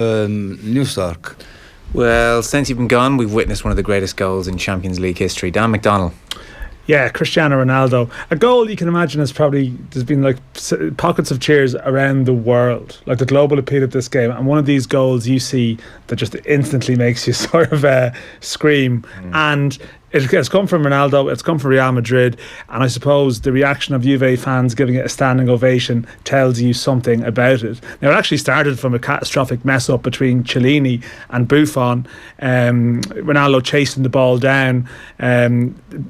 New Stark. Well, since you've been gone, we've witnessed one of the greatest goals in Champions League history. Dan McDonnell. Yeah, Cristiano Ronaldo. A goal you can imagine is probably, there's been like pockets of cheers around the world, like the global appeal of this game. And one of these goals you see that just instantly makes you sort of scream. And it's come from Ronaldo, it's come from Real Madrid, and I suppose the reaction of Juve fans giving it a standing ovation tells you something about it. Now, it actually started from a catastrophic mess up between Chiellini and Buffon. Ronaldo chasing the ball down,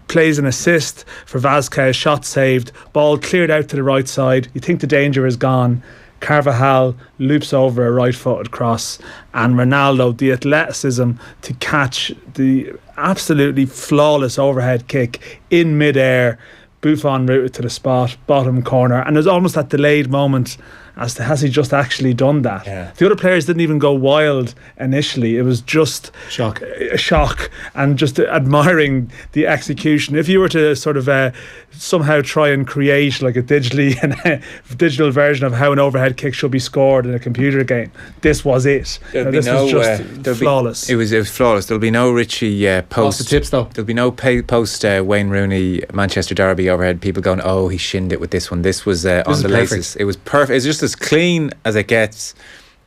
plays an assist for Vazquez, shot saved, ball cleared out to the right side. You think the danger is gone. Carvajal loops over a right-footed cross, and Ronaldo, the athleticism to catch the absolutely flawless overhead kick in mid-air. Buffon routed to the spot, bottom corner, and there's almost that delayed moment as to has he just actually done that. The other players didn't even go wild initially. It was just a shock and just admiring the execution. If you were to sort of somehow try and create like a digital version of how an overhead kick should be scored in a computer game, this was it. This was just flawless. It was flawless. There'll be no Richie post the tips though. There'll be no post Wayne Rooney Manchester Derby overhead people going, oh, he shinned it with this one. This was on the laces. It was perfect. It was just as clean as it gets.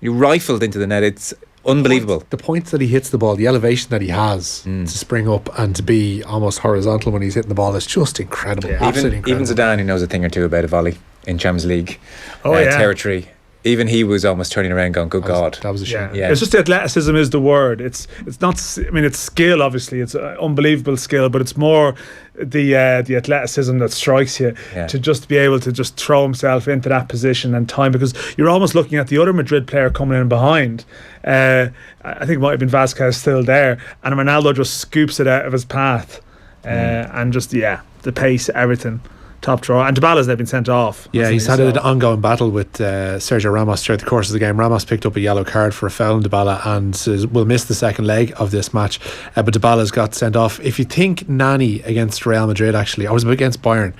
You rifled into the net. It's unbelievable. The points that he hits the ball, the elevation that he has to spring up and to be almost horizontal when he's hitting the ball is just incredible. Absolutely incredible. Even Zidane, who knows a thing or two about a volley in Champions League territory, even he was almost turning around going, good God. That was a shame. It's just the athleticism is the word. It's not, I mean, it's skill, obviously. It's unbelievable skill, but it's more the athleticism that strikes you to just be able to just throw himself into that position and time, because you're almost looking at the other Madrid player coming in behind. I think it might have been Vazquez still there, and Ronaldo just scoops it out of his path. And just, the pace, everything. Top drawer. And Dybala's now been sent off. Yeah, he's had an ongoing battle with Sergio Ramos throughout the course of the game. Ramos picked up a yellow card for a foul on Dybala and will miss the second leg of this match. But Dybala's got sent off. If you think Nani against Real Madrid, actually, I was against Bayern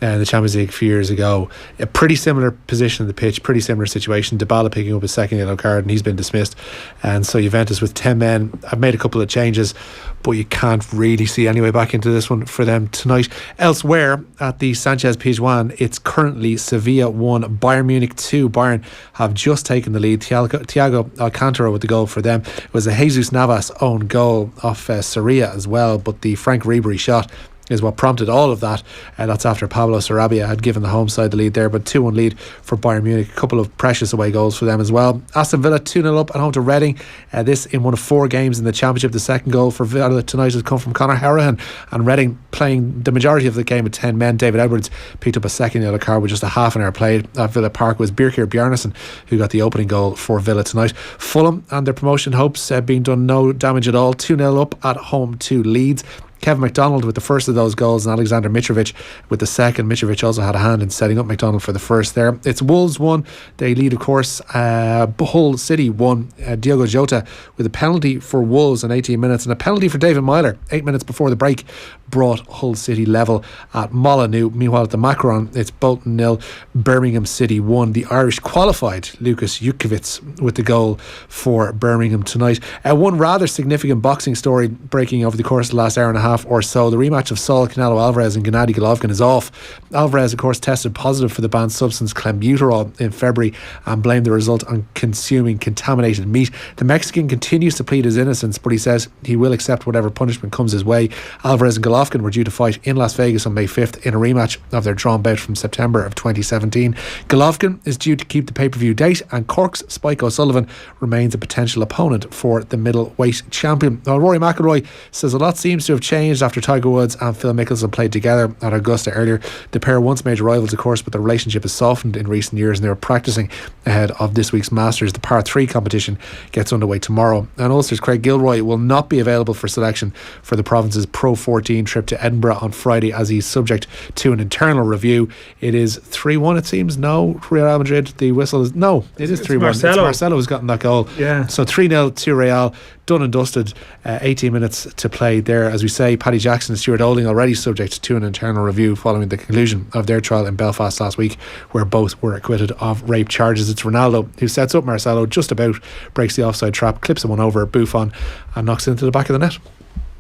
in the Champions League a few years ago, a pretty similar position on the pitch, pretty similar situation. Dybala picking up his second yellow card and he's been dismissed. And so Juventus with 10 men have made a couple of changes, but you can't really see any way back into this one for them tonight. Elsewhere at the Sanchez Pizjuan, it's currently Sevilla 1, Bayern Munich 2. Bayern have just taken the lead. Thiago Alcantara with the goal for them. It was a Jesus Navas own goal off Sarria as well, but the Frank Ribery shot is what prompted all of that. That's after Pablo Sarabia had given the home side the lead there, but 2-1 lead for Bayern Munich. A couple of precious away goals for them as well. Aston Villa 2-0 up at home to Reading. This in one of 4 games in the Championship. The second goal for Villa tonight has come from Conor Hourihane, and Reading playing the majority of the game with 10 men. David Edwards picked up a second yellow card with just a half an hour played at Villa Park. It was Birkir Bjarnason who got the opening goal for Villa tonight. Fulham and their promotion hopes being done no damage at all. 2-0 up at home to Leeds. Kevin McDonald with the first of those goals and Alexander Mitrovic with the second. Mitrovic also had a hand in setting up McDonald for the first there. It's Wolves 1. They lead, of course. Hull City 1. Diogo Jota with a penalty for Wolves in 18 minutes and a penalty for David Myler 8 minutes before the break brought Hull City level at Molineux. Meanwhile at the Macron, it's Bolton 0, Birmingham City 1. The Irish qualified Lukas Jukovic with the goal for Birmingham tonight. One rather significant boxing story breaking over the course of the last hour and a half or so. The rematch of Saul Canelo Alvarez and Gennady Golovkin is off. Alvarez, of course, tested positive for the banned substance clenbuterol in February and blamed the result on consuming contaminated meat. The Mexican continues to plead his innocence, but he says he will accept whatever punishment comes his way. Alvarez and Golovkin were due to fight in Las Vegas on May 5th in a rematch of their drawn bout from September of 2017. Golovkin is due to keep the pay-per-view date, and Cork's Spike O'Sullivan remains a potential opponent for the middleweight champion. Now, Rory McIlroy says a lot seems to have changed after Tiger Woods and Phil Mickelson played together at Augusta earlier. The pair were once major rivals, of course, but the relationship has softened in recent years and they were practising ahead of this week's Masters. The par 3 competition gets underway tomorrow, and Ulster's Craig Gilroy will not be available for selection for the province's Pro 14 trip to Edinburgh on Friday as he's subject to an internal review. It is 3-1 it seems. No, Real Madrid, the whistle is... No, it is 3-1. It's Marcelo who's gotten that goal. Yeah. So 3-0 to Real, done and dusted. 18 minutes to play there. As we say, Paddy Jackson and Stuart Olding already subject to an internal review following the conclusion of their trial in Belfast last week, where both were acquitted of rape charges. It's Ronaldo who sets up Marcelo, just about breaks the offside trap, clips one over Buffon and knocks it into the back of the net.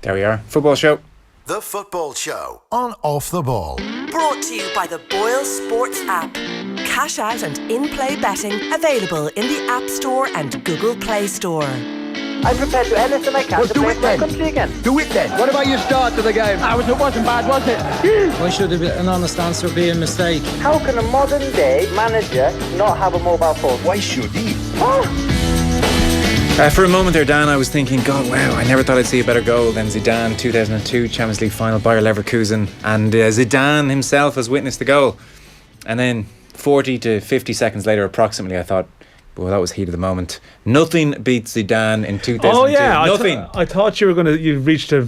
There we are. Football show. The Football Show on Off the Ball. Brought to you by the BoyleSports app. Cash out and in-play betting available in the App Store and Google Play Store. I'm prepared to do anything I can to play my country again. Do it then. What about your start to the game? It wasn't bad, was it? Why should an honest answer be a mistake? How can a modern day manager not have a mobile phone? Why should he? For a moment there, Dan, I was thinking, God, wow, I never thought I'd see a better goal than Zidane, 2002 Champions League final, Bayer Leverkusen, and Zidane himself has witnessed the goal. And then 40 to 50 seconds later, approximately, I thought, well, that was heat of the moment. Nothing beats Zidane in 2002. Oh yeah, nothing. I thought you reached a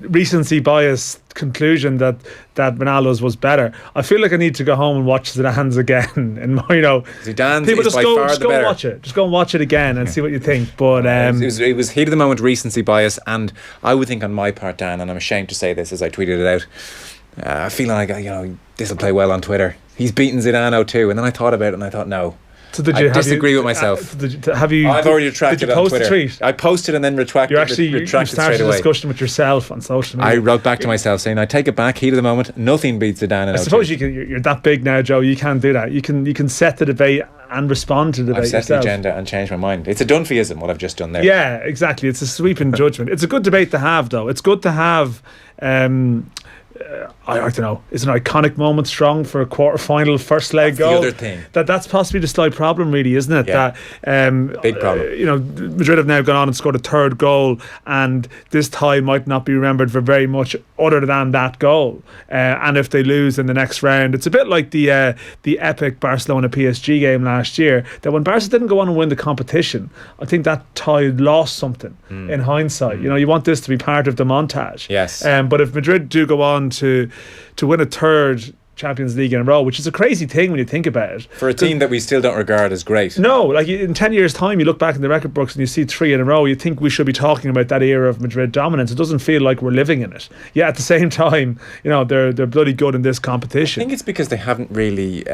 recency bias conclusion that Ronaldo's was better. I feel like I need to go home and watch Zidane's again. And Zidane's people is just by go, far just the go better. And watch it. Just go and watch it again and see what you think. But it was heat of the moment recency bias, and I would think on my part, Dan, and I'm ashamed to say this as I tweeted it out, feeling like this will play well on Twitter. He's beaten Zidane 0-2, and then I thought about it and I thought no. So I disagree with myself. I've already retracted did you post on Twitter. A tweet? I posted and then retracted. You started straight a away. discussion with yourself on social media. I wrote back to myself saying, I take it back, heat of the moment, nothing beats Zidane in 0-2. I suppose you're that big now, Joe. You can't do that. You can set the debate and respond to the debate I've set yourself. the agenda and changed my mind. It's a Dunphyism, what I've just done there. Yeah, exactly. It's a sweeping judgment. It's a good debate to have, though. It's good to have. I don't know. Is an iconic moment strong for a quarter-final first leg goal? The other thing. That's possibly the slight problem, really, isn't it? Yeah. That big problem. Madrid have now gone on and scored a third goal, and this tie might not be remembered for very much other than that goal. And if they lose in the next round, it's a bit like the epic Barcelona PSG game last year. That when Barca didn't go on and win the competition, I think that tie lost something in hindsight. You want this to be part of the montage. Yes. But if Madrid do go on to win a third Champions League in a row, which is a crazy thing when you think about it. For a team that we still don't regard as great. No, like in 10 years' time, you look back in the record books and you see 3 in a row, you think we should be talking about that era of Madrid dominance. It doesn't feel like we're living in it. Yeah, at the same time, they're bloody good in this competition. I think it's because they haven't really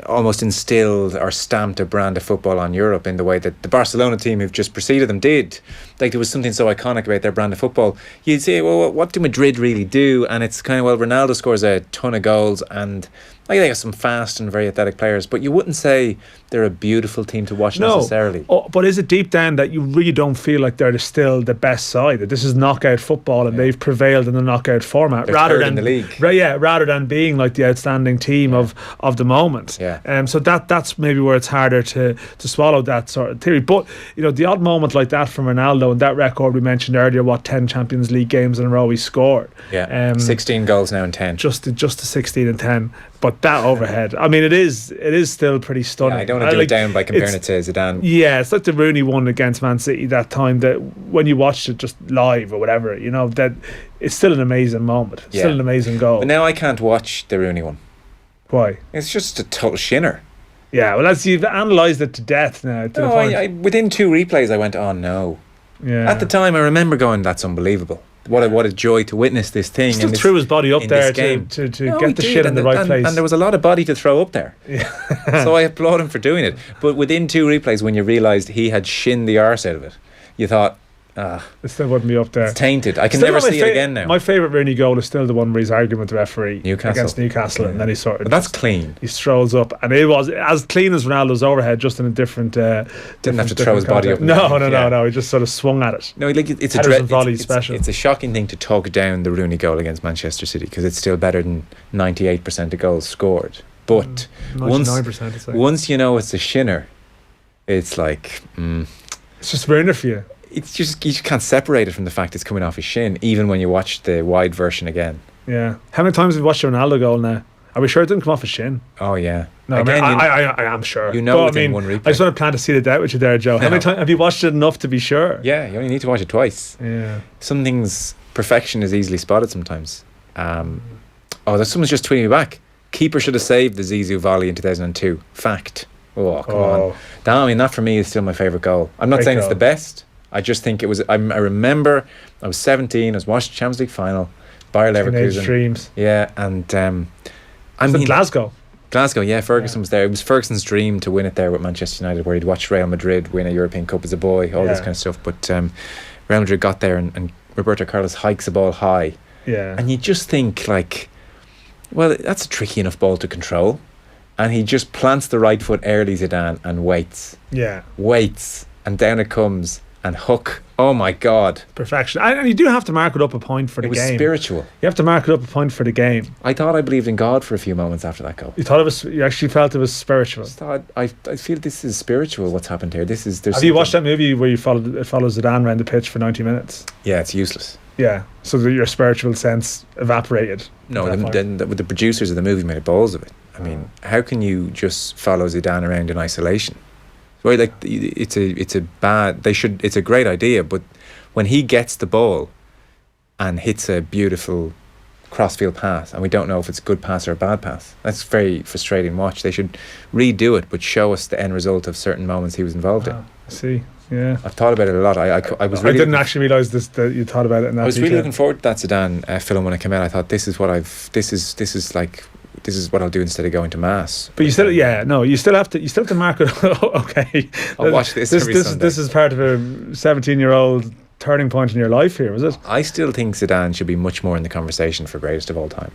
almost instilled or stamped a brand of football on Europe in the way that the Barcelona team who've just preceded them did. Like, there was something so iconic about their brand of football. You'd say, well, what do Madrid really do? And it's kind of, well, Ronaldo scores a ton of goals and they got some fast and very athletic players, but you wouldn't say they're a beautiful team to watch necessarily. But is it deep down that you really don't feel like they're still the best side? That this is knockout football and they've prevailed in the knockout format, they're rather than in the league. Rather than being like the outstanding team of the moment. Yeah. So that's maybe where it's harder to swallow that sort of theory. But the odd moment like that from Ronaldo and that record we mentioned earlier, 10 Champions League games in a row he scored. Yeah. 16 goals now in 10. Just the 16 and 10. But that overhead, I mean, it is still pretty stunning. Yeah, I don't want to do it down by comparing it to Zidane. Yeah, it's like the Rooney one against Man City that time, that when you watched it just live or whatever, that it's still an amazing moment. It's still an amazing goal. But now I can't watch the Rooney one. Why? It's just a total shinner. Yeah, well, as you've analysed it to death now. Within 2 replays I went, oh no. Yeah. At the time I remember going, that's unbelievable. What a joy to witness this thing. Still threw his body up there to get the shit in the right place. And there was a lot of body to throw up there. Yeah. So I applaud him for doing it. But within 2 replays, when you realised he had shinned the arse out of it, you thought, it still wouldn't be up there. It's tainted. I can never see it again now. My favourite Rooney goal is still the one where he's arguing with the referee against Newcastle, and then he sort of. But that's clean. He strolls up, and it was as clean as Ronaldo's overhead, just in a different. Didn't have to throw his body up. No. He just sort of swung at it. No, like it's a shocking thing to talk down the Rooney goal against Manchester City because it's still better than 98% of goals scored. But 99%. Once you know it's a shinner, it's like it's just ruiner for you. It's just, you just can't separate it from the fact it's coming off his shin, even when you watch the wide version again. Yeah. How many times have you watched a Ronaldo goal now? Are we sure it didn't come off his shin? Oh yeah. No, again, I am sure. Within one replay. I just want to plant a seed of doubt with you there, Joe. How many times have you watched it enough to be sure? Yeah, you only need to watch it twice. Yeah. Some things perfection is easily spotted sometimes. There's someone's just tweeting me back. Keeper should have saved the Zizou volley in 2002. Fact. Oh, come on. That for me is still my favourite goal. I'm not saying it's the best. I just think it was. I remember I was 17. I was watching the Champions League final. Bayer Leverkusen. Teenage dreams. Yeah, and Glasgow. Glasgow, yeah. Ferguson was there. It was Ferguson's dream to win it there with Manchester United, where he'd watched Real Madrid win a European Cup as a boy, all this kind of stuff. But Real Madrid got there, and Roberto Carlos hikes the ball high. Yeah. And you just think, like, well, that's a tricky enough ball to control. And he just plants the right foot early, Zidane, and waits. Yeah. Waits. And down it comes. And hook. Oh my God. Perfection. And you do have to mark it up a point for the game. It was spiritual. You have to mark it up a point for the game. I thought I believed in God for a few moments after that goal. You actually felt it was spiritual. I feel this is spiritual, what's happened here. Have you watched that movie where it follows Zidane around the pitch for 90 minutes? Yeah, it's useless. Yeah, so that your spiritual sense evaporated. No, the producers of the movie made balls of it. I mean, how can you just follow Zidane around in isolation? Well, like, it's a great idea, but when he gets the ball and hits a beautiful crossfield pass, and we don't know if it's a good pass or a bad pass, that's very frustrating to watch. They should redo it, but show us the end result of certain moments he was involved in. I see. Yeah, I've thought about it a lot. I didn't actually realise that you thought about it in that. I was really looking forward to that Zidane film when it came out. I thought this is what I'll do instead of going to mass. But you still have to mark it. Okay, I'll watch this every Sunday. This is part of a 17-year-old turning point in your life here, was it? I still think Zidane should be much more in the conversation for greatest of all time.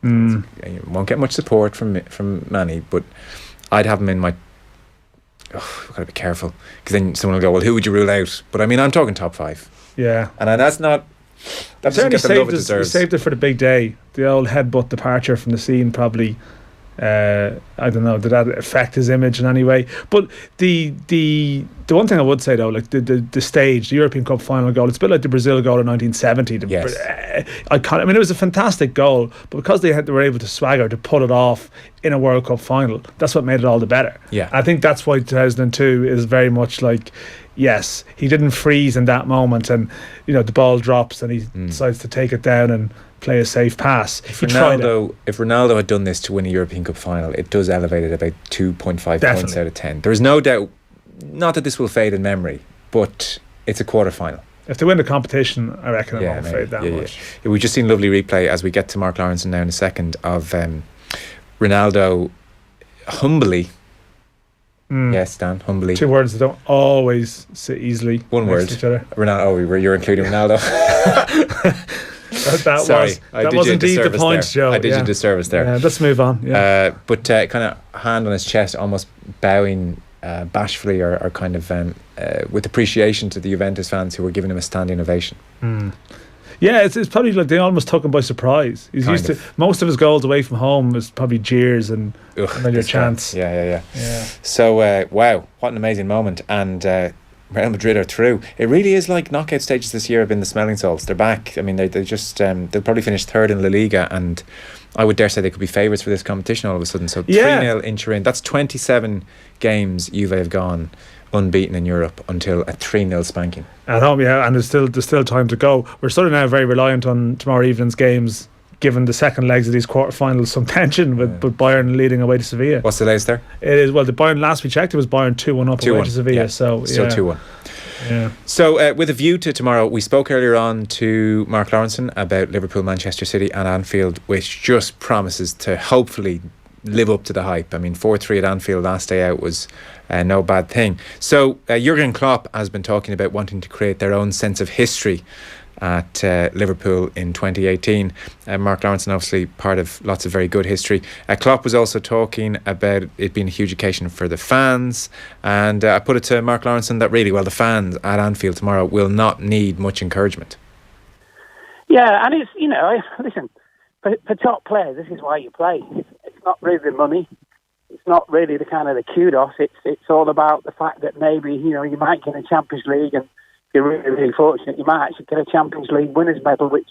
You won't get much support from many, but I'd have him in my. I've got to be careful, because then someone will go, well, who would you rule out? But I mean, I'm talking top 5. Yeah, and that's not. That certainly saved it for the big day. The old headbutt departure from the scene probably. I don't know, did that affect his image in any way? But the one thing I would say though, like the stage, the European Cup final goal, it's a bit like the Brazil goal in 1970. Yes. It was a fantastic goal, but because they were able to swagger to pull it off in a World Cup final, that's what made it all the better. Yeah, I think that's why 2002 is very much like. Yes, he didn't freeze in that moment, and the ball drops and he decides to take it down and play a safe pass. If Ronaldo had done this to win a European Cup final, it does elevate it about 2.5 points out of 10. There is no doubt, not that this will fade in memory, but it's a quarter final. If they win the competition, I reckon it won't fade that much. Yeah. We've just seen lovely replay as we get to Mark Lawrenson now in a second of Ronaldo humbly. Yes, Dan, humbly. 2 words that don't always sit easily. One word. Ronaldo. You're including Ronaldo. that was indeed the point, Joe. I did you a disservice there. Yeah, let's move on. Yeah. But kind of hand on his chest, almost bowing bashfully or kind of with appreciation to the Juventus fans who were giving him a standing ovation. Yeah, it's probably like they almost took him by surprise. He's used to most of his goals away from home is probably jeers and your chance. Yeah. So wow, what an amazing moment. And Real Madrid are through. It really is like knockout stages this year have been the smelling salts. They're back. I mean, they just they'll probably finish 3rd in La Liga, and I would dare say they could be favourites for this competition all of a sudden. So 3-0 in Turin. That's 27 games Juve have gone unbeaten in Europe until a 3-0 spanking at home. Yeah, and there's still time to go. We're sort of now very reliant on tomorrow evening's games, given the second legs of these quarterfinals. Some tension with Bayern leading away to Sevilla. What's the latest there? It is, well, the Bayern, last we checked, it was Bayern 2-1 up away to Sevilla. Yeah. So still 2-1. Yeah. So with a view to tomorrow, we spoke earlier on to Mark Lawrenson about Liverpool, Manchester City and Anfield, which just promises to hopefully live up to the hype. I mean, 4-3 at Anfield last day out was no bad thing. So Jurgen Klopp has been talking about wanting to create their own sense of history at Liverpool in 2018. Mark Lawrenson obviously part of lots of very good history. Klopp was also talking about it being a huge occasion for the fans, and I put it to Mark Lawrenson that really, well, the fans at Anfield tomorrow will not need much encouragement. Yeah, and it's, listen, for top players, this is why you play. It's not really the money. It's not really the kind of the kudos. It's all about the fact that maybe, you might get a Champions League, and if you're really, really fortunate, you might actually get a Champions League winners medal, which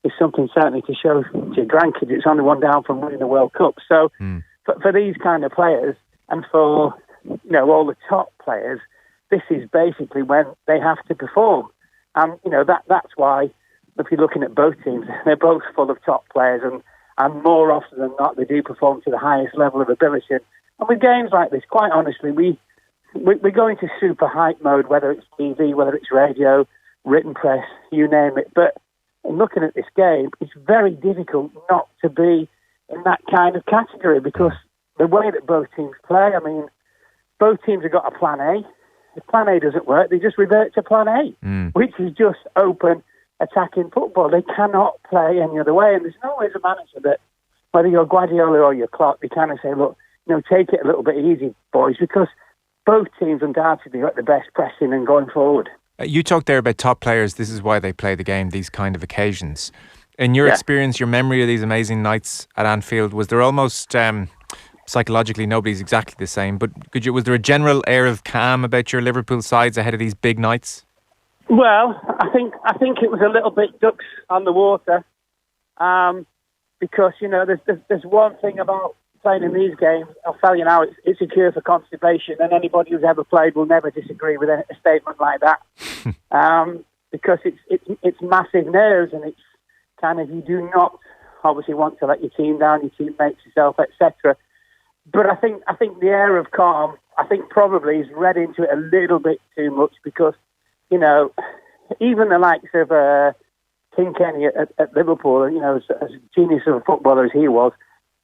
is something certainly to show to your grandkids. It's only one down from winning the World Cup. So for these kind of players, and for all the top players, this is basically when they have to perform. And that's why if you're looking at both teams, they're both full of top players, and more often than not, they do perform to the highest level of ability. And with games like this, quite honestly, we go into super hype mode, whether it's TV, whether it's radio, written press, you name it. But in looking at this game, it's very difficult not to be in that kind of category, because the way that both teams play, I mean, both teams have got a plan A. If plan A doesn't work, they just revert to plan A, which is just open attacking football. They cannot play any other way. And there's always a manager that, whether you're Guardiola or you're Klopp, they kind of say, look, take it a little bit easy, boys, because both teams undoubtedly are at the best pressing and going forward. You talked there about top players. This is why they play the game, these kind of occasions. In your experience, your memory of these amazing nights at Anfield, was there almost... psychologically, nobody's exactly the same, but was there a general air of calm about your Liverpool sides ahead of these big nights? Well, I think it was a little bit ducks on the water, because there's one thing about playing in these games. I'll tell you now, it's a cure for constipation, and anybody who's ever played will never disagree with a statement like that, because it's massive nerves, and it's kind of, you do not obviously want to let your team down, your teammates, yourself, etc. But I think the air of calm, I think probably is read into it a little bit too much, because, even the likes of King Kenny at Liverpool, as genius of a footballer as he was,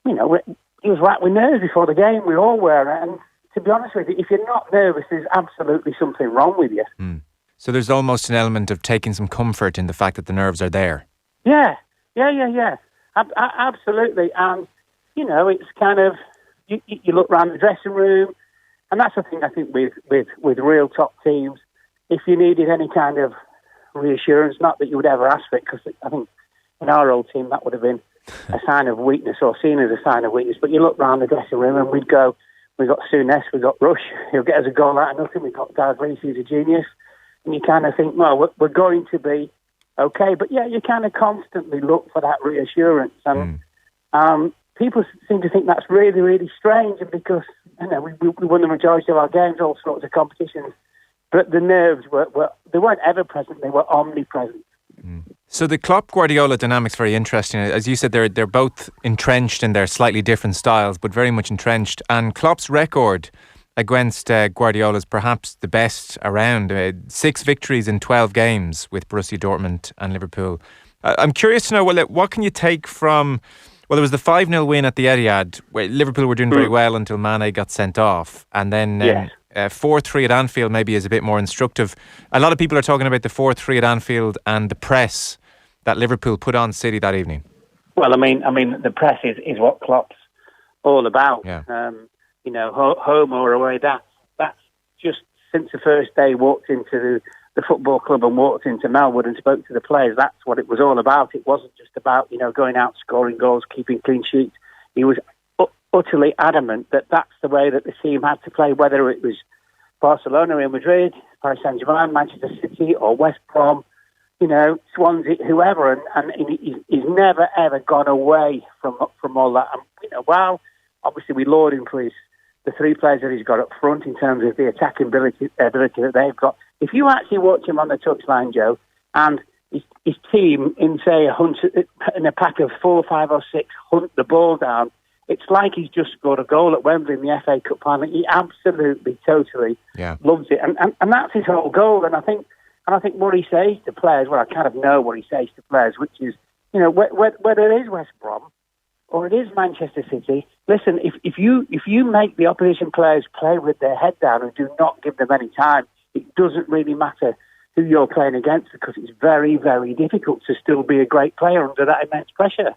he was right with nerves before the game. We all were. And to be honest with you, if you're not nervous, there's absolutely something wrong with you. So there's almost an element of taking some comfort in the fact that the nerves are there. Yeah. Absolutely. And, it's kind of... You look around the dressing room, and that's the thing I think with real top teams. If you needed any kind of reassurance, not that you would ever ask for it, because I think in our old team that would have been a sign of weakness, or seen as a sign of weakness. But you look around the dressing room, and we've got Souness, we've got Rush, he'll get us a goal out of nothing. We've got Dalglish, who's a genius, and you kind of think, well, we're going to be okay. But yeah, you kind of constantly look for that reassurance, and people seem to think that's really, really strange, and because we won the majority of our games, all sorts of competitions, but the nerves they weren't ever present; they were omnipresent. So the Klopp-Guardiola dynamic's very interesting. As you said, they're both entrenched in their slightly different styles, but very much entrenched. And Klopp's record against Guardiola's perhaps the best around. 6 victories in 12 games with Borussia Dortmund and Liverpool. I'm curious to know, what can you take from... Well, there was the 5-0 win at the Etihad, where Liverpool were doing very well until Mane got sent off. And then 4-3 at Anfield maybe is a bit more instructive. A lot of people are talking about the 4-3 at Anfield and the press that Liverpool put on City that evening. Well, I mean, the press is what Klopp's all about. Yeah. Home or away, that's just since the first day he walked into the football club and walked into Melwood and spoke to the players. That's what it was all about. It wasn't just about, going out, scoring goals, keeping clean sheets. He was utterly adamant that that's the way that the team had to play, whether it was Barcelona, Real Madrid, Paris Saint-Germain, Manchester City or West Brom, Swansea, whoever. And he's never, ever gone away from all that. And, while obviously we laud him for the 3 players that he's got up front in terms of the attacking ability that they've got. If you actually watch him on the touchline, Joe, and his team in a pack of 4, 5 or 6 hunt the ball down, it's like he's just scored a goal at Wembley in the FA Cup final. He absolutely, totally loves it, and that's his whole goal. And I think what he says to players, well, I kind of know what he says to players, which is, whether it is West Brom or it is Manchester City, listen, if you make the opposition players play with their head down and do not give them any time, it doesn't really matter who you're playing against, because it's very, very difficult to still be a great player under that immense pressure.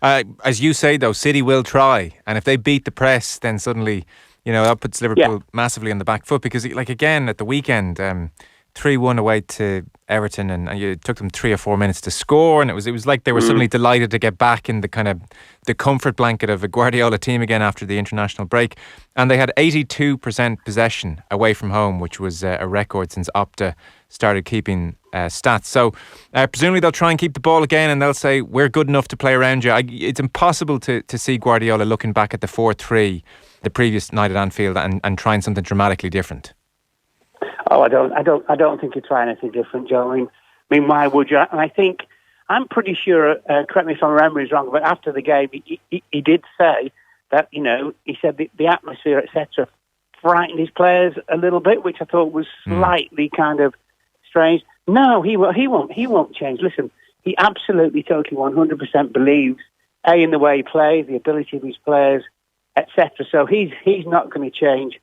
As you say, though, City will try, and if they beat the press, then suddenly, that puts Liverpool massively on the back foot, because, again, at the weekend, 3-1 away to Everton, and it took them 3 or 4 minutes to score, and it was like they were suddenly delighted to get back in the kind of the comfort blanket of a Guardiola team again after the international break. And they had 82% possession away from home, which was a record since Opta started keeping stats. So presumably they'll try and keep the ball again, and they'll say, we're good enough to play around you. It's impossible to see Guardiola looking back at the 4-3 the previous night at Anfield and trying something dramatically different. Oh, I don't think he'd try anything different, Joe. I mean, why would you? And I think I'm pretty sure, correct me if my memory is wrong, but after the game, he did say that, he said the atmosphere, etc., frightened his players a little bit, which I thought was slightly kind of strange. No, he won't change. Listen, he absolutely, totally, 100% believes, in the way he plays, the ability of his players, etc. So he's not going to change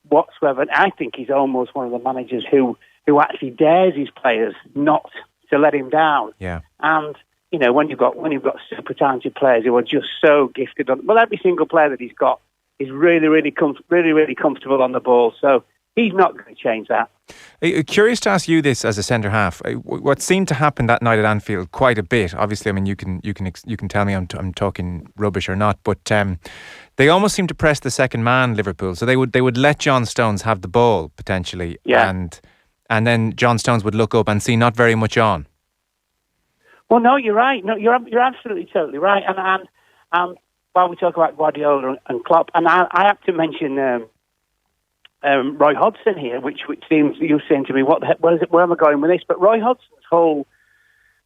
whatsoever. And I think he's almost one of the managers who actually dares his players not to let him down. Yeah. And when you've got super talented players who are just so gifted, every single player that he's got is really, really comfortable on the ball. So he's not going to change that. Curious to ask you this as a centre half. What seemed to happen that night at Anfield quite a bit. Obviously, I mean, you can tell me I'm talking rubbish or not, but they almost seemed to press the second man, Liverpool. So they would let John Stones have the ball potentially, and then John Stones would look up and see not very much on. Well, no, you're right. No, you're absolutely totally right. And while we talk about Guardiola and Klopp, and I have to mention Roy Hodgson here, which seems, you're saying to me, what the heck, where am I going with this? But Roy Hodgson's whole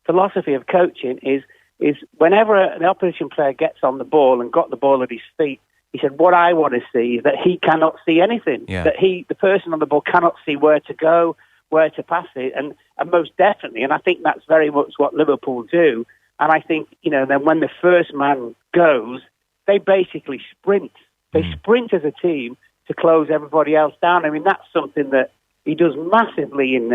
philosophy of coaching is whenever an opposition player gets on the ball and got the ball at his feet, he said, what I want to see is that he cannot see anything, that the person on the ball cannot see where to go, where to pass it, and most definitely, and I think that's very much what Liverpool do. And I think, then when the first man goes, they basically sprint. They sprint as a team to close everybody else down. I mean, that's something that he does massively in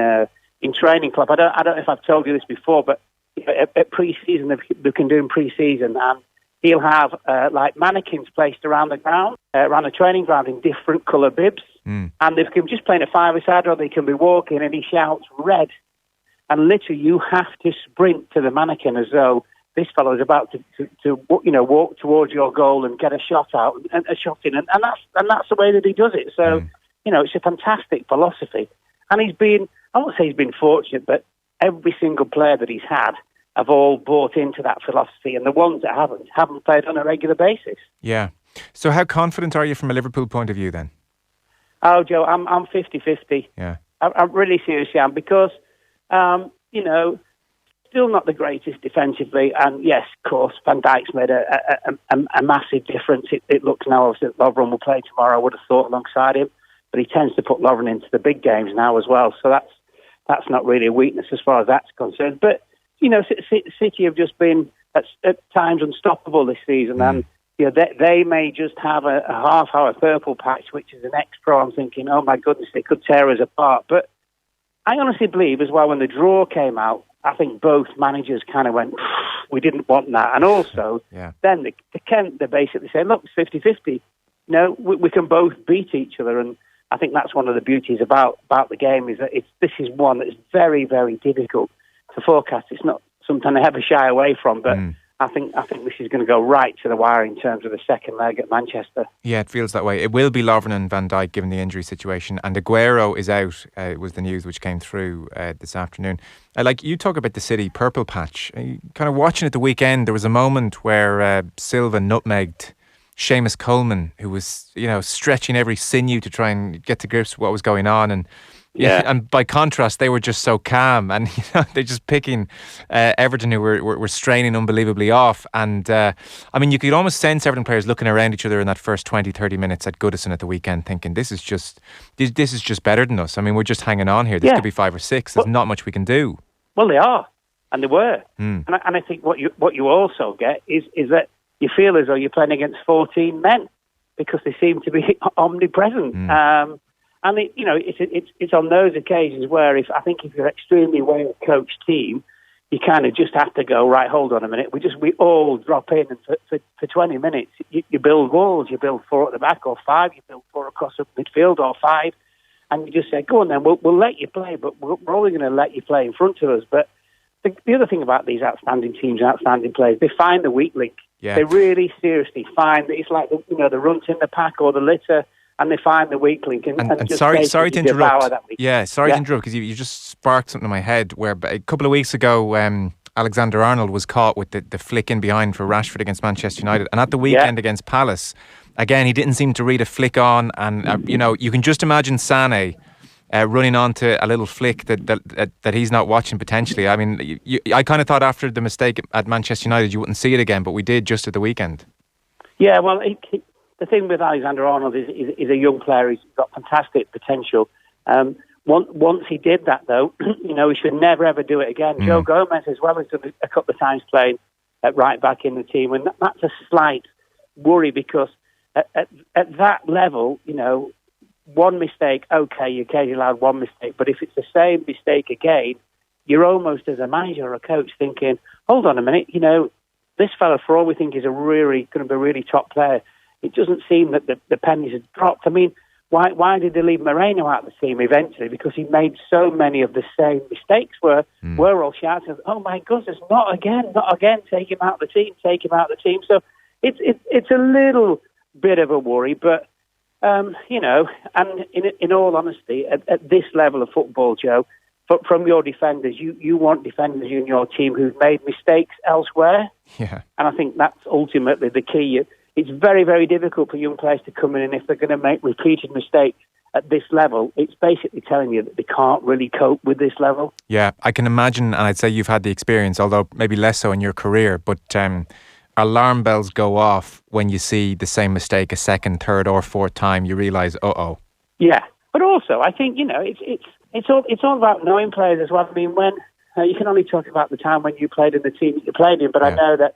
training club. I don't know if I've told you this before, but at pre-season, they can do in pre-season, and he'll have like mannequins placed around the ground, around the training ground in different colour bibs. And they can just playing a five-a-side, or they can be walking, and he shouts red. And literally, you have to sprint to the mannequin as though this fellow is about to walk towards your goal and get a shot out and a shot in, and that's the way that he does it. So it's a fantastic philosophy, and I won't say he's been fortunate, but every single player that he's had have all bought into that philosophy, and the ones that haven't played on a regular basis. Yeah. So how confident are you from a Liverpool point of view then? Oh, Joe, I'm 50-50. Yeah. I'm really seriously am, because still not the greatest defensively, and yes, of course, Van Dijk's made a massive difference. It looks now obviously that Lovren will play tomorrow. I would have thought alongside him, but he tends to put Lovren into the big games now as well. So that's not really a weakness as far as that's concerned. But City have just been at times unstoppable this season, and they may just have a half-hour purple patch, which is an ex-pro. I'm thinking, oh my goodness, they could tear us apart. But I honestly believe as well, when the draw came out, I think both managers kind of went, we didn't want that. And also, then they basically said, look, it's 50-50. We can both beat each other. And I think that's one of the beauties about the game, is that this is one that's very, very difficult to forecast. It's not something I ever shy away from, but I think this is going to go right to the wire in terms of the second leg at Manchester. Yeah, it feels that way. It will be Lovren and Van Dijk given the injury situation, and Aguero is out, was the news which came through this afternoon. Like you talk about the City purple patch, kind of watching it the weekend, there was a moment where Silva nutmegged Seamus Coleman, who was stretching every sinew to try and get to grips with what was going on, and and by contrast, they were just so calm, and they're just picking Everton, who were straining unbelievably off. And I mean, you could almost sense Everton players looking around each other in that first 20-30 minutes at Goodison at the weekend, thinking this is just better than us. I mean, we're just hanging on here. This could be 5 or 6. There's not much we can do. Well, they are, and they were. And I think what you also get is that you feel as though you're playing against 14 men, because they seem to be omnipresent. And it's on those occasions where if you're extremely well coached team, you kind of just have to go, right, hold on a minute. We all drop in, and for 20 minutes you build walls. You build 4 at the back or 5. You build 4 across the midfield or 5, and you just say, go on then, we'll let you play, but we're only going to let you play in front of us. But the other thing about these outstanding teams and outstanding players, they find the weak link. Yeah. They really seriously find that it's like the runt in the pack or the litter, and they find the weak link. And just sorry to interrupt. Sorry to interrupt, because you just sparked something in my head. Where a couple of weeks ago, Alexander-Arnold was caught with the flick in behind for Rashford against Manchester United, and at the weekend against Palace, again he didn't seem to read a flick on, and you can just imagine Sané running onto a little flick that he's not watching potentially. I mean, I kind of thought after the mistake at Manchester United you wouldn't see it again, but we did just at the weekend. Yeah, well, the thing with Alexander-Arnold is a young player. He's got fantastic potential. Once he did that, though, he should never, ever do it again. Joe Gomez, as well, has done a couple of times playing at right back in the team, and that's a slight worry because at that level, one mistake, okay, you occasionally allowed one mistake, but if it's the same mistake again, you're almost as a manager or a coach thinking, hold on a minute, this fella, for all we think, is going to be a really top player. It doesn't seem that the pennies have dropped. I mean, why did they leave Moreno out of the team eventually? Because he made so many of the same mistakes where we're all shouting, oh my goodness, not again, take him out of the team. So it's a little bit of a worry, but and in all honesty, at this level of football, Joe, from your defenders, you want defenders in your team who've made mistakes elsewhere. Yeah. And I think that's ultimately the key. It's very, very difficult for young players to come in, and if they're going to make repeated mistakes at this level, it's basically telling you that they can't really cope with this level. Yeah, I can imagine, and I'd say you've had the experience, although maybe less so in your career, but alarm bells go off when you see the same mistake a second, third or fourth time. You realise, uh-oh. Yeah, but also I think, it's all about knowing players as well. I mean, when you can only talk about the time when you played in the team that you played in, but I know that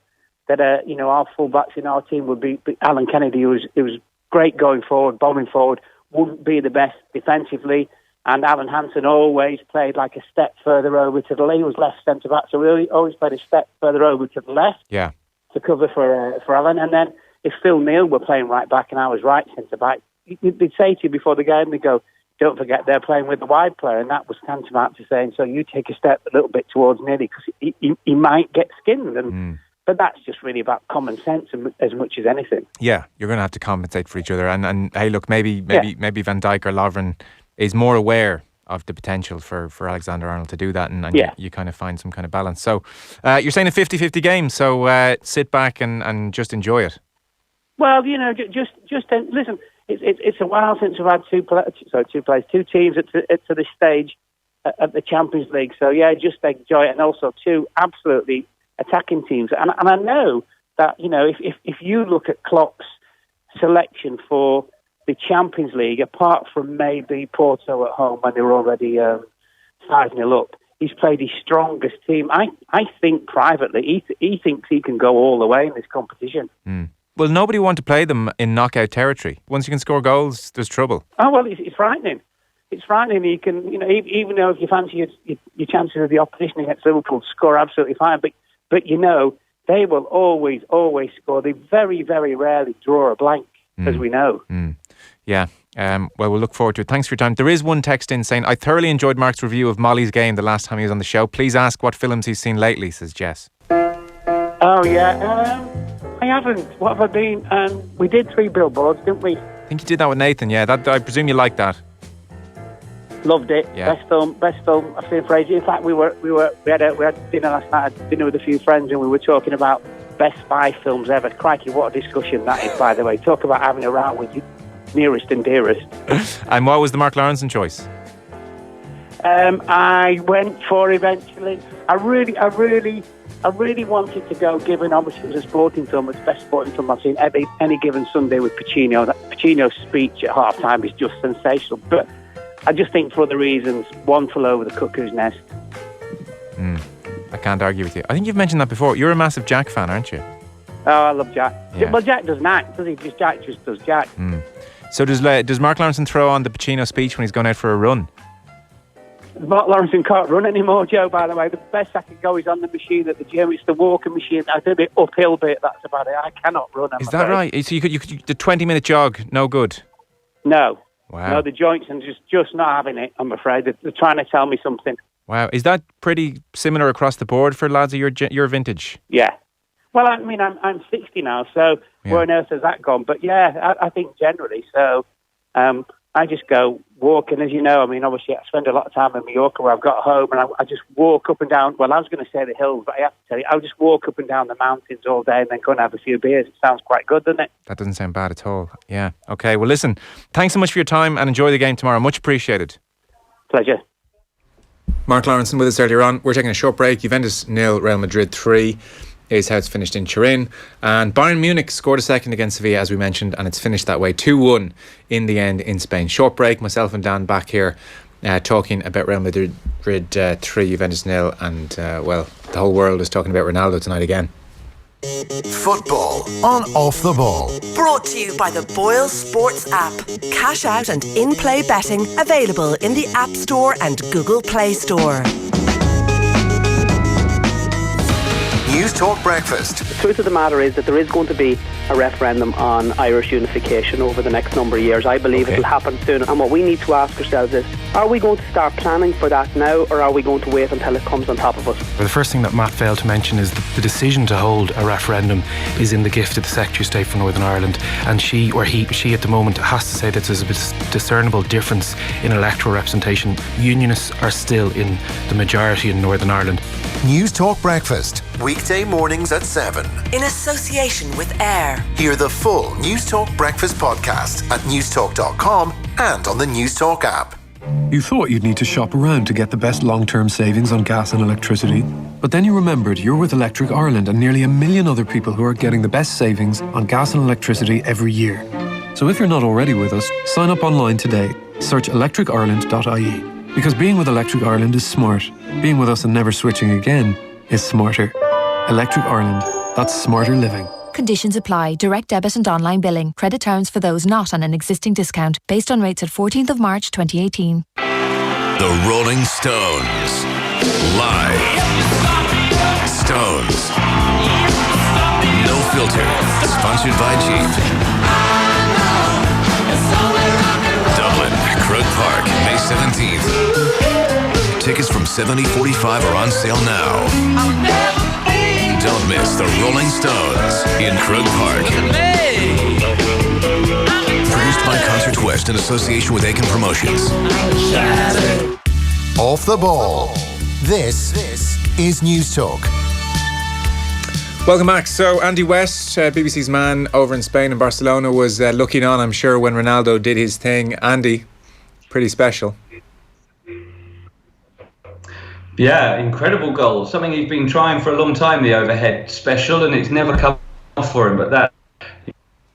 our fullbacks in our team would be Alan Kennedy, who was great going forward, bombing forward, wouldn't be the best defensively, and Alan Hansen always played like a step further over to the left. He was left centre back, so we always played a step further over to the left. Yeah. To cover for Alan. And then if Phil Neal were playing right back and I was right centre back, they'd say to you before the game, they'd go, don't forget they're playing with the wide player, and that was tantamount to saying, so you take a step a little bit towards Nearly because he might get skinned. And but that's just really about common sense as much as anything. Yeah, you're going to have to compensate for each other. And hey, look, maybe Van Dijk or Lovren is more aware of the potential for Alexander-Arnold to do that, and you kind of find some kind of balance. So you're saying a 50-50 game, so sit back and just enjoy it. Well, just listen, it's a while since we've had two teams at to this stage at the Champions League, so yeah, just enjoy it, and also two absolutely attacking teams. And I know that, if you look at Klopp's selection for the Champions League, apart from maybe Porto at home when they were already 5-0 up, he's played his strongest team. I think privately, he thinks he can go all the way in this competition. Well, nobody want to play them in knockout territory. Once you can score goals, there's trouble. Oh, well, it's frightening. It's frightening. You can, even though if you fancy your chances of the opposition against Liverpool to score absolutely fine, but they will always score. They very, very rarely draw a blank, as we know. Yeah. Well, we'll look forward to it. Thanks for your time. There is one text in saying, I thoroughly enjoyed Mark's review of Molly's game the last time he was on the show. Please ask what films he's seen lately, says Jess. Oh, yeah. I haven't. What have I been? We did 3 Billboards, didn't we? I think you did that with Nathan, yeah. I presume you liked that. Loved it. Yeah. Best film I've seen for ages. In fact, we had dinner last night. I had dinner with a few friends, and we were talking about best spy films ever. Crikey, what a discussion that is, by the way. Talk about having a row with your nearest and dearest. And what was the Mark Lawrenson choice? I went for eventually. I really wanted to go, given obviously it was a sporting film, it's the best sporting film I've seen any given Sunday with Pacino. Pacino's speech at half-time is just sensational. But I just think for other reasons, One Flew Over the Cuckoo's Nest. I can't argue with you. I think you've mentioned that before. You're a massive Jack fan, aren't you? Oh, I love Jack. Yeah. Well, Jack doesn't act, does he? Jack just does Jack. So does Mark Lawrenson throw on the Pacino speech when he's going out for a run? Mark Lawrenson can't run anymore, Joe, by the way. The best I can go is on the machine at the gym. It's the walking machine. I do the uphill bit, that's about it. I cannot run, I'm Is that afraid. right? So you could the 20-minute jog, no good? No. Wow. No, the joints are just not having it, I'm afraid. They're trying to tell me something. Wow. Is that pretty similar across the board for lads of your vintage? Yeah. Well, I mean, I'm 60 now, so where on earth has that gone? But yeah, I think generally. So I just go walking, as you know. I mean, obviously, I spend a lot of time in Mallorca where I've got home, and I just walk up and down. Well, I was going to say the hills, but I have to tell you, I'll just walk up and down the mountains all day and then go and have a few beers. It sounds quite good, doesn't it? That doesn't sound bad at all. Yeah. Okay. Well, listen, thanks so much for your time and enjoy the game tomorrow. Much appreciated. Pleasure. Mark Lawrenson with us earlier on. We're taking a short break. Juventus 0, Real Madrid 3 is how it's finished in Turin. And Bayern Munich scored a second against Sevilla, as we mentioned, and it's finished that way 2-1 in the end in Spain. Short break. Myself and Dan back here talking about Real Madrid 3, Juventus 0, and well, the whole world is talking about Ronaldo tonight again. Football on Off the Ball. Brought to you by the BoyleSports app. Cash out and in-play betting available in the App Store and Google Play Store. News Talk Breakfast. The truth of the matter is that there is going to be a referendum on Irish unification over the next number of years. I believe it will happen soon. And what we need to ask ourselves is, are we going to start planning for that now, or are we going to wait until it comes on top of us? The first thing that Matt failed to mention is the decision to hold a referendum is in the gift of the Secretary of State for Northern Ireland, and she at the moment has to say that there's a discernible difference in electoral representation. Unionists are still in the majority in Northern Ireland. News Talk Breakfast, weekday mornings at 7. In association with AIR. Hear the full News Talk Breakfast podcast at newstalk.com and on the News Talk app. You thought you'd need to shop around to get the best long-term savings on gas and electricity. But then you remembered you're with Electric Ireland and nearly 1 million other people who are getting the best savings on gas and electricity every year. So if you're not already with us, sign up online today. Search electricireland.ie. Because being with Electric Ireland is smart. Being with us and never switching again is smarter. Electric Ireland. That's smarter living. Conditions apply. Direct debit and online billing. Credit terms for those not on an existing discount. Based on rates at 14th of March 2018. The Rolling Stones. Live. Stones. No Filter. Sponsored by Jeep. Dublin, Croke Park, May 17th. Tickets from $70.45 are on sale now. Don't miss the Rolling Stones in Croke Park. Produced by Concert West in association with Aiken Promotions. Off the Ball. This is News Talk. Welcome back. So Andy West, BBC's man over in Spain and Barcelona, was looking on, I'm sure, when Ronaldo did his thing. Andy, pretty special. Yeah, incredible goal. Something he's been trying for a long time, the overhead special, and it's never come off for him. But that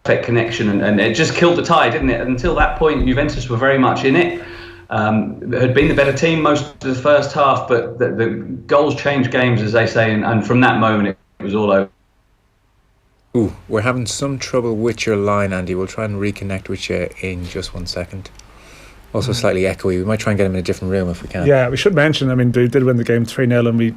perfect connection, and it just killed the tie, didn't it? Until that point, Juventus were very much in it. Had been the better team most of the first half, but the goals changed games, as they say, and from that moment it was all over. Ooh, we're having some trouble with your line, Andy. We'll try and reconnect with you in just 1 second. Also slightly echoey. We might try and get him in a different room if we can. Yeah, we should mention, I mean, they did win the game 3-0, and we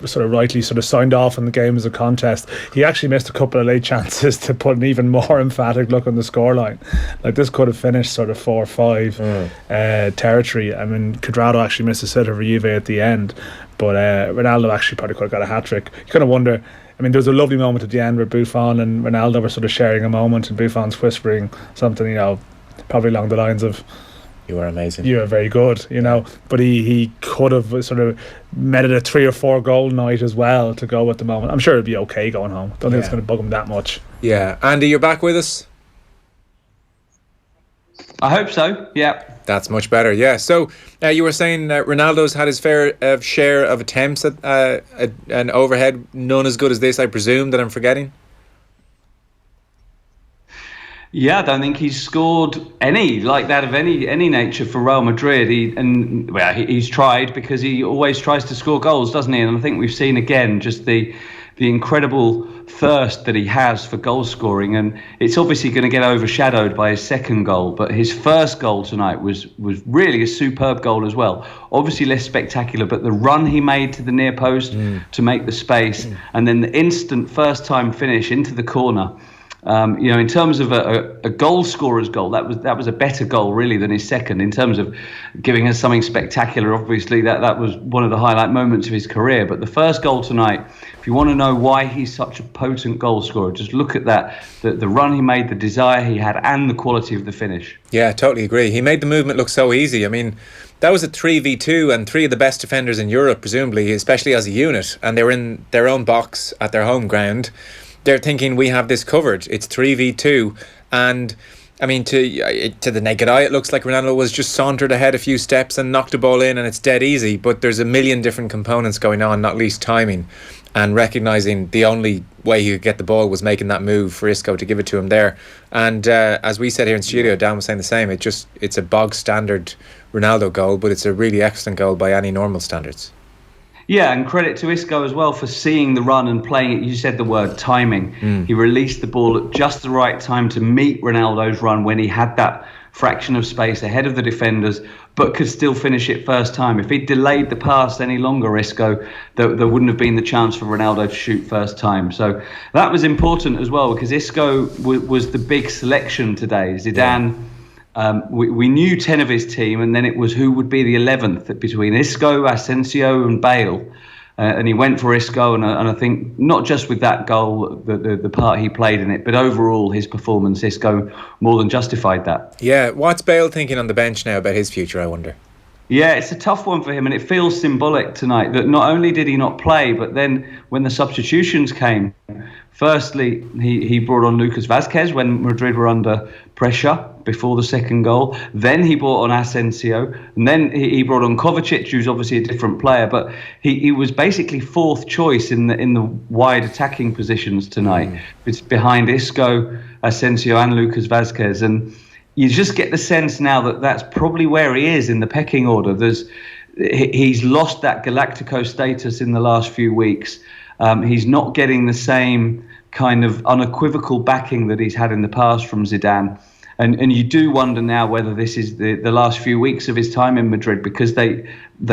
sort of rightly sort of signed off on the game as a contest. He actually missed a couple of late chances to put an even more emphatic look on the scoreline. Like, this could have finished sort of 4-5 territory. I mean, Cuadrado actually missed a sitter for Juve at the end, but Ronaldo actually probably could have got a hat-trick. You kind of wonder, I mean, there was a lovely moment at the end where Buffon and Ronaldo were sort of sharing a moment, and Buffon's whispering something, probably along the lines of, "You are amazing. You are very good," But he could have sort of made it a 3 or 4 goal night as well to go at the moment. I'm sure it'll be okay going home. Don't think it's going to bug him that much. Yeah. Andy, you're back with us? I hope so, yeah. That's much better, yeah. So you were saying Ronaldo's had his fair share of attempts at an overhead, none as good as this, I presume, that I'm forgetting? Yeah, I don't think he's scored any like that of any nature for Real Madrid. He's tried, because he always tries to score goals, doesn't he? And I think we've seen again just the incredible thirst that he has for goal scoring, and it's obviously going to get overshadowed by his second goal. But his first goal tonight was really a superb goal as well. Obviously less spectacular, but the run he made to the near post to make the space, and then the instant first time finish into the corner. In terms of a goal scorer's goal, that was a better goal really than his second. In terms of giving us something spectacular, obviously that was one of the highlight moments of his career. But the first goal tonight, if you want to know why he's such a potent goal scorer, just look at that, the run he made, the desire he had, and the quality of the finish. Yeah, totally agree. He made the movement look so easy. I mean, that was a 3v2, and 3 of the best defenders in Europe, presumably, especially as a unit, and they were in their own box at their home ground. They're thinking, we have this covered. It's 3v2, and I mean, to the naked eye, it looks like Ronaldo was just sauntered ahead a few steps and knocked the ball in, and it's dead easy. But there's a million different components going on, not least timing, and recognising the only way he could get the ball was making that move for Isco to give it to him there. And as we said here in studio, Dan was saying the same. It's a bog standard Ronaldo goal, but it's a really excellent goal by any normal standards. Yeah, and credit to Isco as well for seeing the run and playing it. You said the word timing. He released the ball at just the right time to meet Ronaldo's run when he had that fraction of space ahead of the defenders, but could still finish it first time. If he'd delayed the pass any longer, Isco, there wouldn't have been the chance for Ronaldo to shoot first time. So that was important as well, because Isco was the big selection today. Zidane... we knew 10 of his team, and then it was who would be the 11th between Isco, Asensio and Bale. And he went for Isco, and I think not just with that goal, the part he played in it, but overall his performance, Isco more than justified that. Yeah, what's Bale thinking on the bench now about his future, I wonder? Yeah, it's a tough one for him, and it feels symbolic tonight that not only did he not play, but then when the substitutions came, firstly, he brought on Lucas Vazquez when Madrid were under pressure before the second goal. Then he brought on Asensio, and then he brought on Kovacic, who's obviously a different player, but he was basically fourth choice in the wide attacking positions tonight. It's behind Isco, Asensio and Lucas Vazquez, and you just get the sense now that that's probably where he is in the pecking order. He's lost that Galactico status in the last few weeks. He's not getting the same kind of unequivocal backing that he's had in the past from Zidane. And you do wonder now whether this is the last few weeks of his time in Madrid, because they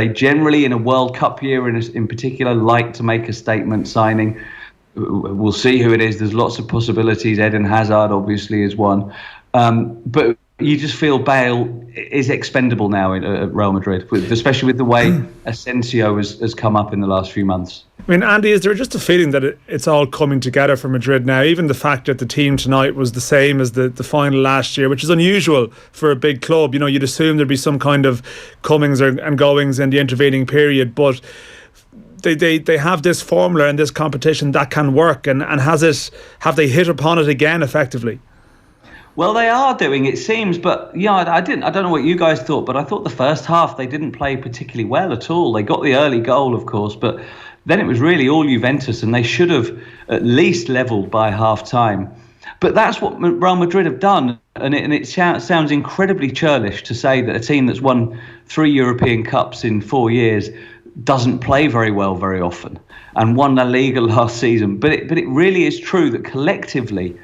generally, in a World Cup year in particular, like to make a statement signing. We'll see who it is. There's lots of possibilities. Eden Hazard obviously is one. But you just feel Bale is expendable now at Real Madrid, especially with the way Asensio has come up in the last few months. I mean, Andy, is there just a feeling that it's all coming together for Madrid now? Even the fact that the team tonight was the same as the final last year, which is unusual for a big club. You know, you'd assume there'd be some kind of comings and goings in the intervening period, but they have this formula and this competition that can work, and have they hit upon it again effectively? Well, they are doing, it seems, but yeah, I don't know what you guys thought, but I thought the first half they didn't play particularly well at all. They got the early goal, of course, but then it was really all Juventus, and they should have at least levelled by half time. But that's what Real Madrid have done, and it sounds incredibly churlish to say that a team that's won 3 European Cups in 4 years doesn't play very well very often, and won La Liga last season. But it really is true that collectively,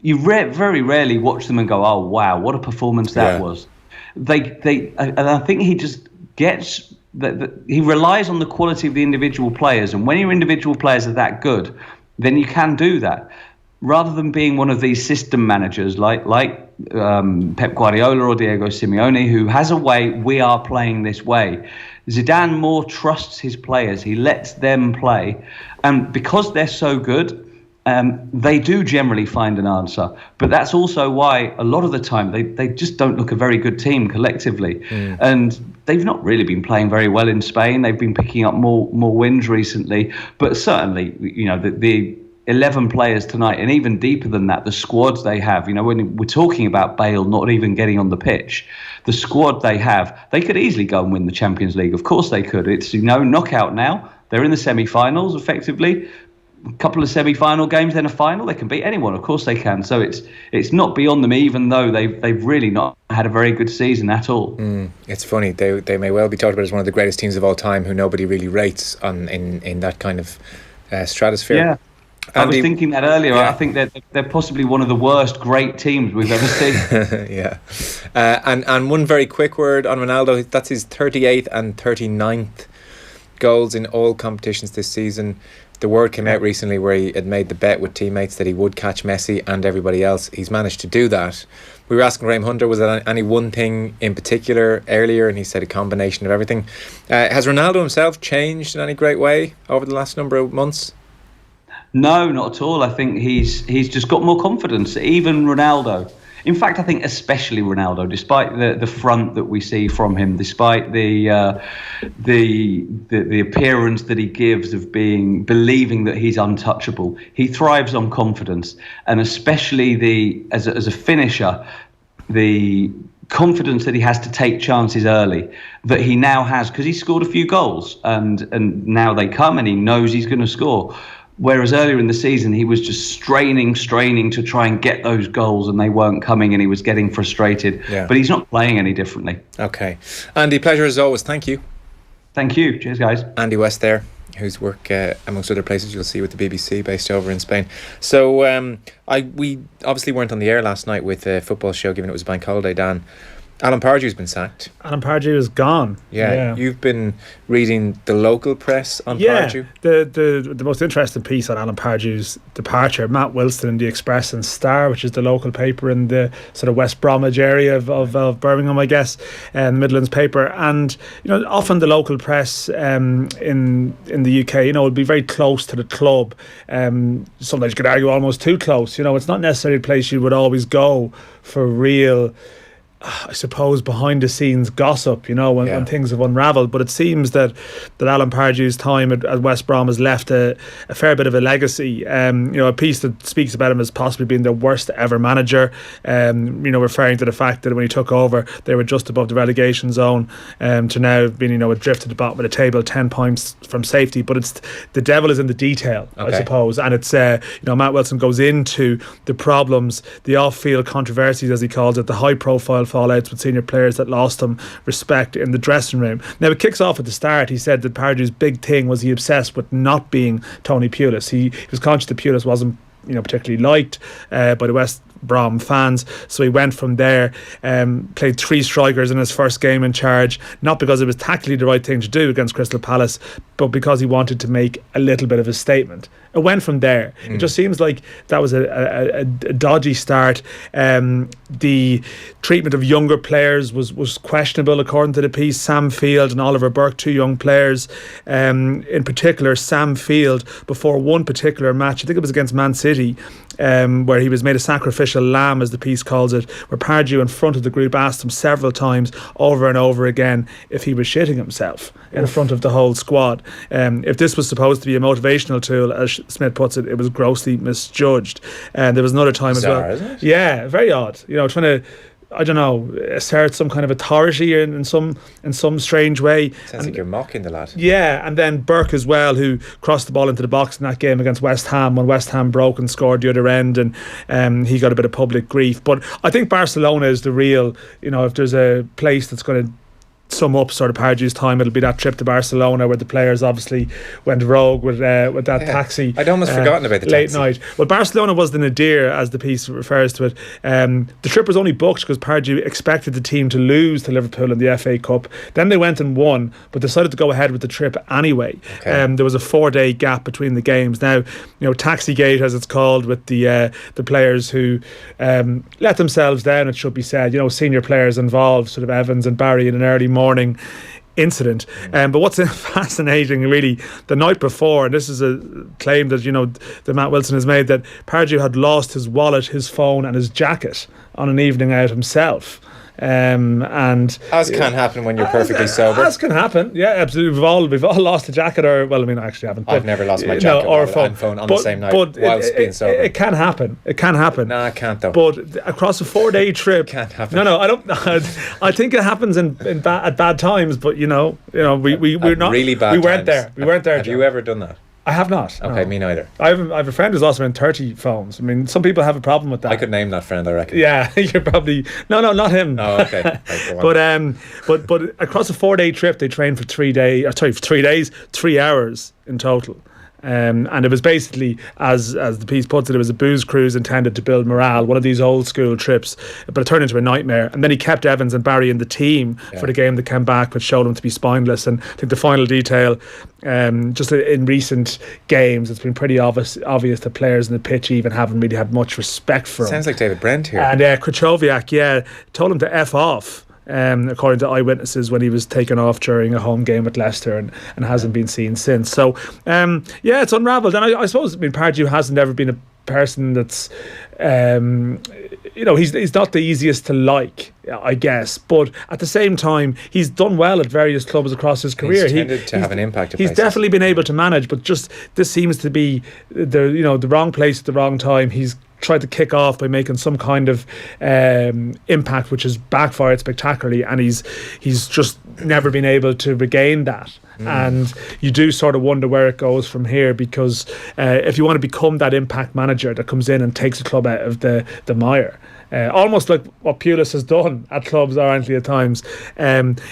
you very rarely watch them and go, "Oh wow, what a performance that was." And I think he just gets that he relies on the quality of the individual players, and when your individual players are that good, then you can do that, rather than being one of these system managers like Pep Guardiola or Diego Simeone, who has a way. We are playing this way. Zidane more trusts his players. He lets them play, and because they're so good, they do generally find an answer. But that's also why a lot of the time they just don't look a very good team collectively. And they've not really been playing very well in Spain. They've been picking up more wins recently. But certainly, you know, the 11 players tonight, and even deeper than that, the squads they have. You know, when we're talking about Bale not even getting on the pitch, the squad they have, they could easily go and win the Champions League. Of course they could. It's, you know, knockout now. They're in the semi-finals effectively. A couple of semi-final games, then a final. They can beat anyone. Of course they can. So it's not beyond them, even though they've really not had a very good season at all. It's funny. They may well be talked about as one of the greatest teams of all time, who nobody really rates in that kind of stratosphere. Yeah. I was thinking that earlier. Yeah. I think they're possibly one of the worst great teams we've ever seen. Yeah. And one very quick word on Ronaldo. That's his 38th and 39th goals in all competitions this season. The word came out recently where he had made the bet with teammates that he would catch Messi and everybody else. He's managed to do that. We were asking Graham Hunter, was there any one thing in particular earlier, and he said a combination of everything. Has Ronaldo himself changed in any great way over the last number of months? No, not at all. I think he's just got more confidence. Even Ronaldo. In fact, I think especially Ronaldo, despite the front that we see from him, despite the appearance that he gives of believing that he's untouchable, he thrives on confidence, and especially as a finisher. the confidence that he has to take chances early that he now has, because he scored a few goals and now they come and he knows he's going to score. Whereas earlier in the season, he was just straining to try and get those goals and they weren't coming and he was getting frustrated. Yeah. But he's not playing any differently. Okay. Andy, pleasure as always. Thank you. Thank you. Cheers, guys. Andy West there, whose work, amongst other places, you'll see with the BBC, based over in Spain. So we obviously weren't on the air last night with a football show, given it was a bank holiday, Dan. Alan Pardew's been sacked. Alan Pardew is gone. Yeah. You've been reading the local press on Pardew. The most interesting piece on Alan Pardew's departure, Matt Wilson in the Express and Star, which is the local paper in the sort of West Bromwich area of Birmingham, I guess, and Midlands paper. And often the local press in the UK, will be very close to the club. Sometimes you could argue almost too close. It's not necessarily a place you would always go for real, I suppose, behind the scenes gossip, when things have unravelled. But it seems that Alan Pardew's time at West Brom has left a fair bit of a legacy. A piece that speaks about him as possibly being the worst ever manager, referring to the fact that when he took over, they were just above the relegation zone, to now being, adrift to the bottom of the table, 10 points from safety. But it's the devil is in the detail, I suppose. And it's, Matt Wilson goes into the problems, the off-field controversies, as he calls it, the high-profile fallouts with senior players that lost him respect in the dressing room. Now, it kicks off at the start. He said that Pardew's big thing was he obsessed with not being Tony Pulis. He was conscious that Pulis wasn't particularly liked by the West Brom fans, so he went from there, played 3 strikers in his first game in charge, not because it was tactically the right thing to do against Crystal Palace, but because he wanted to make a little bit of a statement. It went from there. It just seems like that was a dodgy start. The treatment of younger players was questionable, according to the piece. Sam Field and Oliver Burke, 2 young players, in particular Sam Field, before one particular match, I think it was against Man City, where he was made a sacrificial lamb, as the piece calls it, where Pardew in front of the group asked him several times over and over again if he was shitting himself in front of the whole squad. If this was supposed to be a motivational tool, as Smith puts it, it was grossly misjudged. And there was another time Bizarre, as well. Isn't it? Yeah, very odd. Trying to, I don't know, assert some kind of authority in some strange way. Sounds like you're mocking the lad. Yeah, and then Burke as well, who crossed the ball into the box in that game against West Ham when West Ham broke and scored the other end, and he got a bit of public grief. But I think Barcelona is the real, if there's a place that's going to sum up sort of Pardew's time, it'll be that trip to Barcelona where the players obviously went rogue with that taxi. I'd almost forgotten about the late taxi. night. Well, Barcelona was the nadir, as the piece refers to it. The trip was only booked because Pardew expected the team to lose to Liverpool in the FA Cup. Then they went and won, but decided to go ahead with the trip anyway. There was a 4-day gap between the games. Now, Taxigate, as it's called, with the players who let themselves down, it should be said. Senior players involved, sort of Evans and Barry, in an early morning incident. But what's fascinating, really, the night before, and this is a claim that that Matt Wilson has made, that Pardew had lost his wallet, his phone and his jacket on an evening out himself. And as can happen when you're perfectly sober. As can happen, yeah, absolutely. We've all lost a jacket, or I actually haven't. I've never lost my jacket or phone on the same night whilst being sober. It can happen. It can happen. No, it can't though. But across a 4-day trip, can't happen. No, I don't. I think it happens at bad times. But we're not really bad. We weren't there. We weren't there. Have you ever done that? I have not. Okay, no. Me neither. I have a friend who's lost around 30 phones. Some people have a problem with that. I could name that friend, I reckon. Yeah, you're probably no, not him. Oh, okay. Right, but across a 4-day trip, they trained for 3 days, 3 hours in total. And it was basically, as the piece puts it was a booze cruise intended to build morale, one of these old school trips, but it turned into a nightmare. And then he kept Evans and Barry in the team for the game that came back, which showed him to be spineless. And I think the final detail, just in recent games, it's been pretty obvious that players in the pitch even haven't really had much respect for him. Sounds like David Brent here. And Krychowiak, told him to F off. According to eyewitnesses, when he was taken off during a home game at Leicester, and hasn't been seen since. So it's unravelled. And I suppose Pardew hasn't ever been a person that's he's not the easiest to like, I guess, but at the same time he's done well at various clubs across his career. He's tended to have an impact. He's definitely been able to manage, but just this seems to be the wrong place at the wrong time. He's tried to kick off by making some kind of impact, which has backfired spectacularly, and he's just never been able to regain that. And you do sort of wonder where it goes from here, because if you want to become that impact manager that comes in and takes a club out of the mire, almost like what Pulis has done at clubs apparently at times,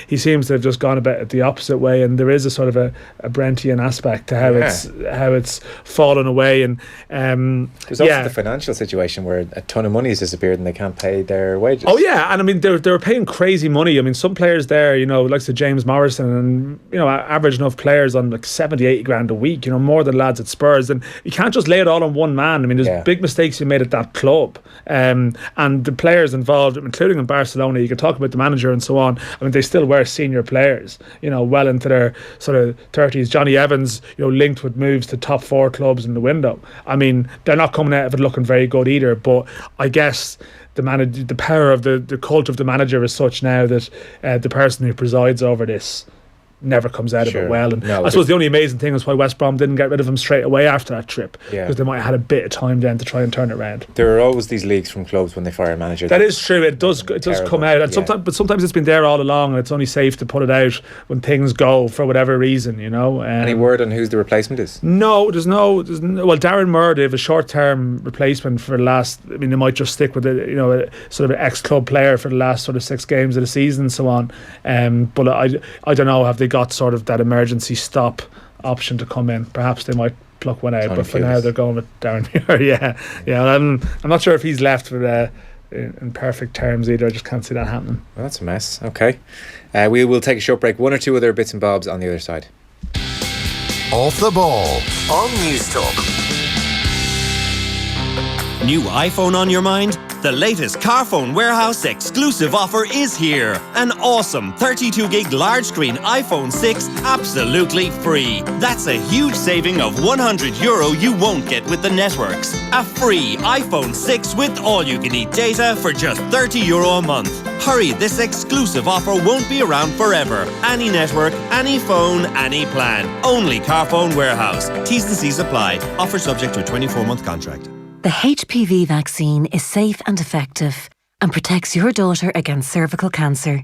he seems to have just gone about it the opposite way, and there is a sort of a Brentian aspect to how it's fallen away. And there's also the financial situation where a ton of money has disappeared and they can't pay their wages. Oh yeah, and I mean they're paying crazy money. I mean, some players there, like the James Morrison and average enough players on like 70-80 grand a week, more than lads at Spurs, and you can't just lay it all on one man. I mean, there's big mistakes you made at that club, and the players involved, including in Barcelona, you can talk about the manager and so on. I mean, they still were senior players, well into their sort of 30s. Johnny Evans, linked with moves to top 4 clubs in the window. I mean, they're not coming out of it looking very good either, but I guess the power of the cult of the manager is such now that the person who presides over this never comes out of it well. And I suppose the only amazing thing is why West Brom didn't get rid of him straight away after that trip, because they might have had a bit of time then to try and turn it around. There are always these leaks from clubs when they fire a manager. That is true. It does come out, and sometimes it's been there all along, and it's only safe to put it out when things go for whatever reason. Any word on who's the replacement is? No, there's no. Well, Darren Moore, they have a short-term replacement for the last. I mean, they might just stick with a sort of an ex-club player for the last sort of 6 games of the season and so on. But I don't know. Have they got sort of that emergency stop option to come in? Perhaps they might pluck one out, but for now they're going with Darren Muir. I'm not sure if he's left with in perfect terms either. I just can't see that happening. Well, that's a mess. Okay, we will take a short break. 1 or 2 other bits and bobs on the other side. Off the Ball on News Talk. New iPhone on your mind? The latest Carphone Warehouse exclusive offer is here. An awesome 32GB large screen iPhone 6 absolutely free. That's a huge saving of €100 you won't get with the networks. A free iPhone 6 with all-you-can-eat data for just €30 a month. Hurry, this exclusive offer won't be around forever. Any network, any phone, any plan. Only Carphone Warehouse. T's and C's apply. Offer subject to a 24-month contract. The HPV vaccine is safe and effective and protects your daughter against cervical cancer.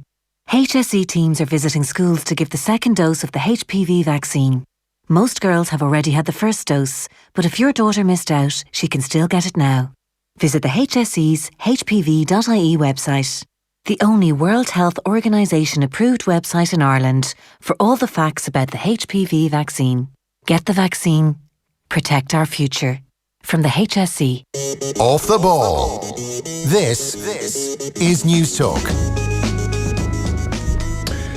HSE teams are visiting schools to give the second dose of the HPV vaccine. Most girls have already had the first dose, but if your daughter missed out, she can still get it now. Visit the HSE's hpv.ie website, the only World Health Organization approved website in Ireland for all the facts about the HPV vaccine. Get the vaccine. Protect our future. From the HSE. Off the Ball. This is News Talk.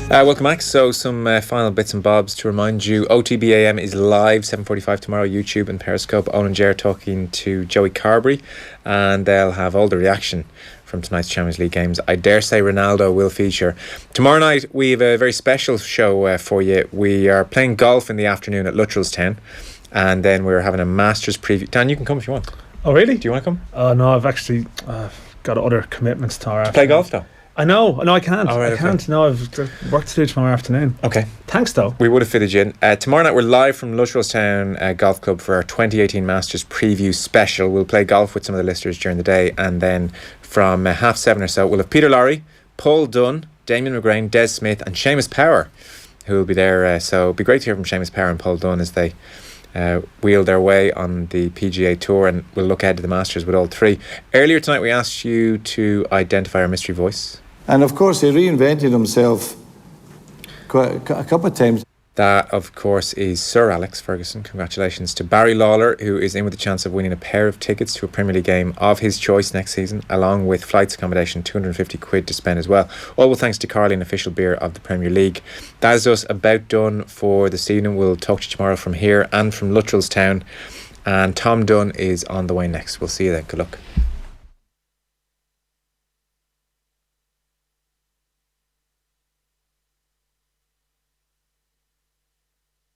Welcome back. So some final bits and bobs to remind you. OTBAM is live 7:45 tomorrow, YouTube and Periscope. Owen and Ger talking to Joey Carberry, and they'll have all the reaction from tonight's Champions League games. I dare say Ronaldo will feature. Tomorrow night we have a very special show for you. We are playing golf in the afternoon at Luttrellstown, and then we're having a Masters preview. Dan, you can come if you want. Oh really? Do you want to come? Oh no, I've actually got other commitments tomorrow. Play golf though? I know, I can't. Oh, right, I can't. No, I've work to do tomorrow afternoon. Okay. Thanks though. We would have fitted you in. Tomorrow night we're live from Luttrellstown Golf Club for our 2018 Masters preview special. We'll play golf with some of the listeners during the day, and then from 7:30 or so we'll have Peter Lowry, Paul Dunn, Damien McGrain, Des Smith and Seamus Power who will be there. So it'll be great to hear from Seamus Power and Paul Dunn as they wheel their way on the PGA Tour, and we'll look ahead to the Masters with all three. Earlier tonight we asked you to identify our mystery voice. And of course he reinvented himself a couple of times. That of course is Sir Alex Ferguson. Congratulations to Barry Lawler, who is in with the chance of winning a pair of tickets to a Premier League game of his choice next season, along with flights, accommodation, £250 to spend as well. All with thanks to Carling, official beer of the Premier League. That is us about done for this evening. We'll talk to you tomorrow from here and from Luttrellstown, and Tom Dunn is on the way next. We'll see you then. Good luck.